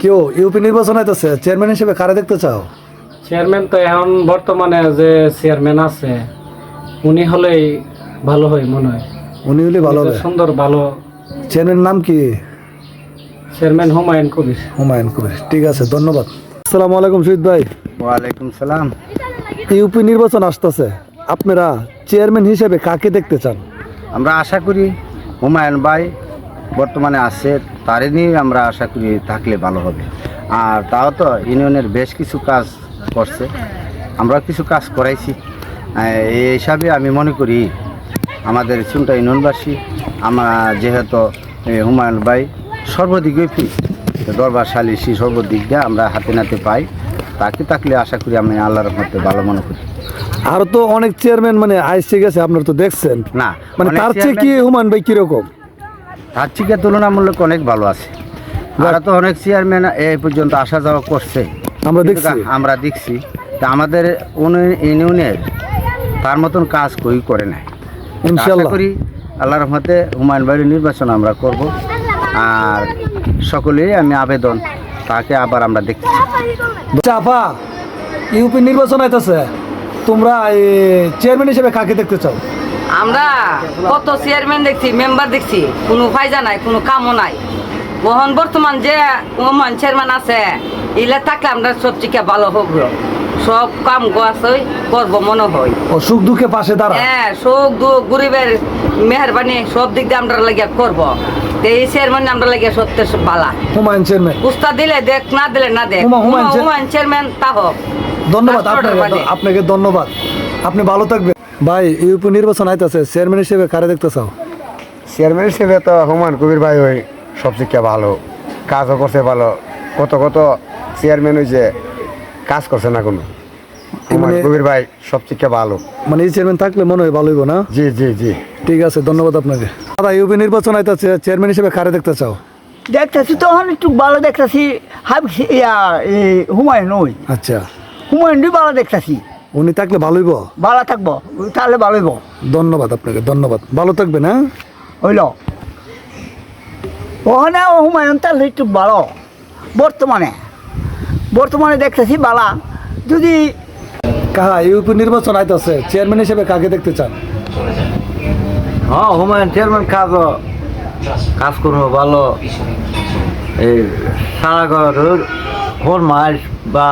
কেউ ইউপি নির্বাচন হইতেছে, চেয়ারম্যান হিসেবে কারে দেখতে চাও? চেয়ারম্যান তো এখন বর্তমানে যে চেয়ারম্যান আছে উনি হলেই ভালো হয় মনে হয়। উনি হলে ভালো হবে। সুন্দর ভালো। চেয়ারম্যান নাম কি? চেয়ারম্যান হুমায়ুন কবির। হুমায়ুন কবির, ঠিক আছে, ধন্যবাদ। আসসালামু আলাইকুম শহীদ ভাই। ওয়ালাইকুম সালাম। ইউপি নির্বাচন আসতেছে, আপনারা চেয়ারম্যান হিসেবে কাকে দেখতে চান? আমরা আশা করি হুমায়ুন ভাই বর্তমানে আছে, তারই নিয়ে আমরা আশা করি থাকলে ভালো হবে। আর তাও তো ইউনিয়নের বেশ কিছু কাজ করছে, আমরা কিছু কাজ করাইছি। এই হিসাবে আমি মনে করি আমাদের চুনটা ইউনিয়নবাসী আমরা যেহেতু হুমায়ুন ভাই সর্বদিকে ফি দরবার সালিশি সর্বদিক দিয়ে আমরা হাতে নাতে পাই, তাকে থাকলে আশা করি আমি আল্লাহর রহমতে ভালো মনে করি। আর তো অনেক চেয়ারম্যান মানে আইসে গেছে, আপনারা তো দেখছেন না মানে অনেক তার চেয়ে কি চেয়ারম্যান- হুমায়ুন ভাই কিরকম? তার থেকে তুলনামূলক অনেক ভালো আছে। আমরা তো অনেক চেয়ারম্যান এই পর্যন্ত আসা যাওয়া করছে, আমরা কিন্তু দেখছি। আমরা দেখছি তা আমাদের ইউনিয়নের তার মতন কাজ কই করে নাই। আশা ইনশাল্লাহ। করি আল্লাহর রহমতে হুমায়ুন ভাইয়ের নির্বাচন আমরা করব। আর সকলেই আমি আবেদন তাকে আবার আমরা দেখতে চাই। চাপা ইউপি নির্বাচন হইতেছে, তোমরা চেয়ারম্যান হিসেবে কাকে দেখতে চাও? আমরা কত চেয়ারম্যান দেখছি, মেম্বার দেখছি, কোনো ফায়দা নাই, কোনো কামও নাই। বহন বর্তমান যে ওমান চেয়ারম্যান আছে এগুলা থাকলে আমরা সব থেকে ভালো হোক, সব কাম আছে করবো মনে হয়। ও সুখ দুঃখে পাশে দাঁড়া। হ্যাঁ, সুখ দুঃখ গরিবের মেহরবানি সব দিক দিয়ে আমরা লাগিয়া করবো। তো এই চেয়ারম্যান আমরা লাগিয়া সত্যি বালা হুমায়ুন চেয়ারম্যান, উস্তাদ দিলে দেখ, না দিলে না দেখ। হুমায়ুন চেয়ারম্যান তা হোক। ধন্যবাদ রাষ্ট্রটার আপনাকে, বাণী। আপনাকে ধন্যবাদ, আপনি ভালো থাকবেন। ভাই ইউপি নির্বাচন আইতেছে, চেয়ারম্যান হিসেবে কারে দেখতে চাও? চেয়ারম্যান হিসেবে তো হুমায়ুন কবির ভাই ওই সবথেকে ভালো, কাজও করছে ভালো। কত কত চেয়ারম্যান ওই যে কাজ করছে না কোনো, হুমায়ুন কবির ভাই সবথেকে ভালো। মানে এই চেয়ারম্যান থাকলে মনে হয় ভালো হইব না? জি জি জি। ঠিক আছে, ধন্যবাদ আপনাকে। দাদা ইউপি নির্বাচন আইতেছে, চেয়ারম্যান হিসেবে কারে দেখতে চাও? দেখতেছি তখন একটু ভালো দেখতেছি হুমায়ুন ওই আচ্ছা, হুমায়ুনই ভালো দেখতেছি, উনি থাকলে ভালো হইব। ভালো থাকবো তাহলে ভালো হইব। ধন্যবাদ আপনাকে, ধন্যবাদ, ভালো থাকবেন। হ্যাঁ, হইল ওখানে হুমায়ুন তাহলে একটু ভালো। বর্তমানে বর্তমানে দেখতেছি বালা। যদি কাহা ইউপি নির্বাচন আইতেছে, চেয়ারম্যান হিসেবে কাকে দেখতে চান? হ্যাঁ, হুমায়ুন চেয়ারম্যান কাজ করবো ভালো। এই সারাগড়ের হোল মাস বা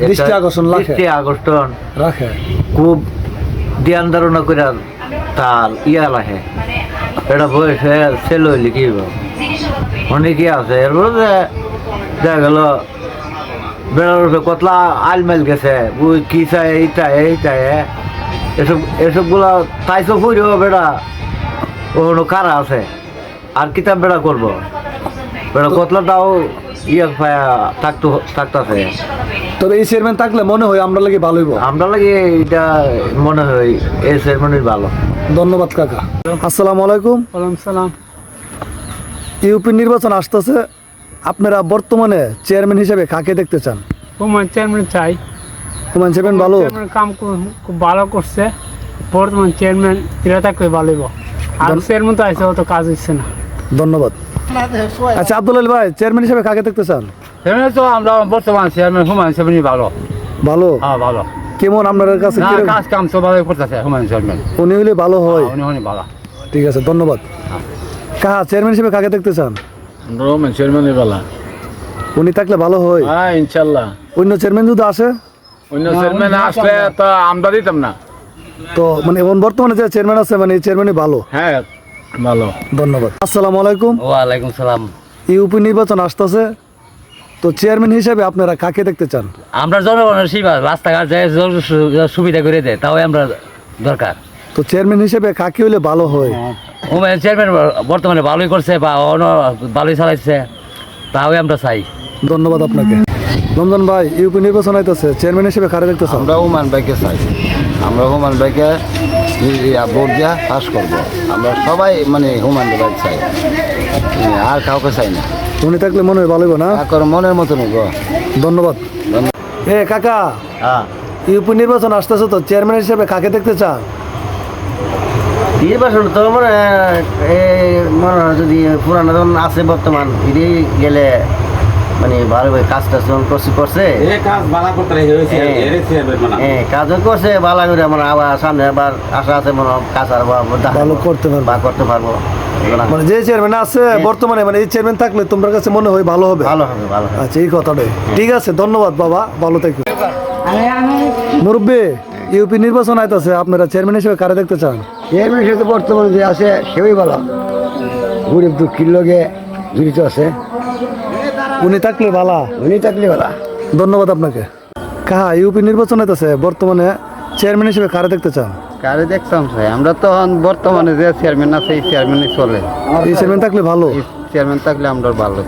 দৃষ্টি আকর্ষণ রাখে। দৃষ্টি আকর্ষণ রাখে, খুব ধ্যান ধারণা করে তার ইয়া লাগে। এটা বয়সে ছেলে হইলে কি অনেকে আছে এরপরে দেখা গেল বেড়ার উপরে কতলা আলমাইল গেছে, ওই কি চাই এইটা এইটা এসবগুলা তাইছো ফুরিও বেড়া ওখানে কারা আছে আর কিতাব বেড়া করবো, বেড়া কতলাটাও ইয়ে থাকতেছে। তবে এই চেয়ারম্যান থাকলে মনে হয় আমরা লাগে ভালো হইব। আমরা লাগে এটা মনে হয় এই সেরেমনি ভালো। ধন্যবাদ কাকা। আসসালামু আলাইকুম। ওয়ালাইকুম সালাম। ইউপি নির্বাচন আসতেছে, আপনারা বর্তমানে চেয়ারম্যান হিসেবে কাকে দেখতে চান? হুমায়ুন চেয়ারম্যান চাই। হুমায়ুন চেয়ারম্যান ভালো। চেয়ারম্যান কাম খুব ভালো করছে, বর্তমান চেয়ারম্যান এরা থাকলে ভালো হইব। আর চেয়ারম্যান তো আইসে অত কাজ হচ্ছে না। ধন্যবাদ। আচ্ছা আব্দুল আলী ভাই, চেয়ারম্যান হিসেবে কাকে দেখতে চান? সেখানে তো আমরা বর্তমান চেয়ারম্যান হুমায়ুন চেয়ারম্যানই ভালো। ভালো। হ্যাঁ ভালো, কেমন আপনার কাছে? না কিরকম? কাজ কাম তো ভালো করতেছে হুমায়ুন চেয়ারম্যান। উনি হইলে ভালো হয়। উনি ভালো। ঠিক আছে, ধন্যবাদ। কাহা চেয়ারম্যান হিসেবে কাকে দেখতে চান? হুমায়ুন চেয়ারম্যানই ভালো। উনি থাকলে ভালো হয়। হ্যাঁ ইনশাল্লাহ। অন্য চেয়ারম্যান যদি আসে অন্য চেয়ারম্যান আসলে তো আমরা দিতাম না। তো মানে এখন বর্তমানে যে চেয়ারম্যান আছে মানে এই চেয়ারম্যানই ভালো। হ্যাঁ ভালো। ধন্যবাদ। আসসালামু আলাইকুম। ওয়ালাইকুম সালাম। ইউপি নির্বাচন আসতেছে, তো চেয়ারম্যান হিসেবে আপনারা কাকে দেখতে চান? আমরা জনগণের সেবা, রাস্তাঘাট যায় সুবিধা করে দেয়, তাও আমরা দরকার। তো চেয়ারম্যান হিসেবে কাকে হইলে ভালো হয়? হুমায়ুন চেয়ারম্যান বর্তমানে ভালোই করছে বা ভালোই চালাইছে, তাও আমরা চাই। ধন্যবাদ আপনাকে। রমজান ভাই, ইউপি নির্বাচন হইতেছে, চেয়ারম্যান হিসেবে কারে দেখতে চান? আমরা হুমায়ুন ভাইকে চাই, আমরা হুমায়ুন ভাইকে ভোট দিয়া পাস করবো। আমরা সবাই মানে হুমায়ুন ভাই চাই, আর কাউকে চাই না। উনি থাকলে মনে হয় ভালো হইব না? এখন মনের মতো নেব। ধন্যবাদ। এ কাকা, হ্যাঁ, ইউপি নির্বাচন আসতেছে, তো চেয়ারম্যান হিসেবে কাকে দেখতে চান? নির্বাচন তো মানে মনে হয় যদি পুরানো আছে বর্তমান ফিরে গেলে মানে ভালোভাবে কাজ টাজ করছে হ্যাঁ কাজও করছে ভালো করে আমার আবার সামনে আবার আশা আছে মনে হয় কাজ আর ভালো করতে পারবে। করতে পারবো মানে যে চেয়ারম্যান আছে বর্তমানে, মানে এই চেয়ারম্যান থাকলে তোমার কাছে মনে হয় ভালো হবে। ভালো হবে ভালো হবে আচ্ছা, এই কথাটাই ঠিক আছে। ধন্যবাদ বাবা, ভালো থেকো। মুরব্বী, ইউপি নির্বাচন আইতাছে, আপনারা চেয়ারম্যান হিসেবে কারে দেখতে চান? চেয়ারম্যান সাথে বর্তমানে যে আছে সেই ভালো, গরিব দুঃখীর লগে জড়িত আছে, উনি থাকলে ভালো। উনি থাকলে ভালো। ধন্যবাদ আপনাকে। কাহা, ইউপি নির্বাচন আইতাছে, বর্তমানে চেয়ারম্যান হিসেবে কারে দেখতে চান? কারে দেখতাম ভাই, আমরা তো বর্তমানে যে চেয়ারম্যান আছে এই চেয়ারম্যানই চলে, এই চেয়ারম্যান থাকলে ভালো। চেয়ারম্যান থাকলে আমরা ভালো।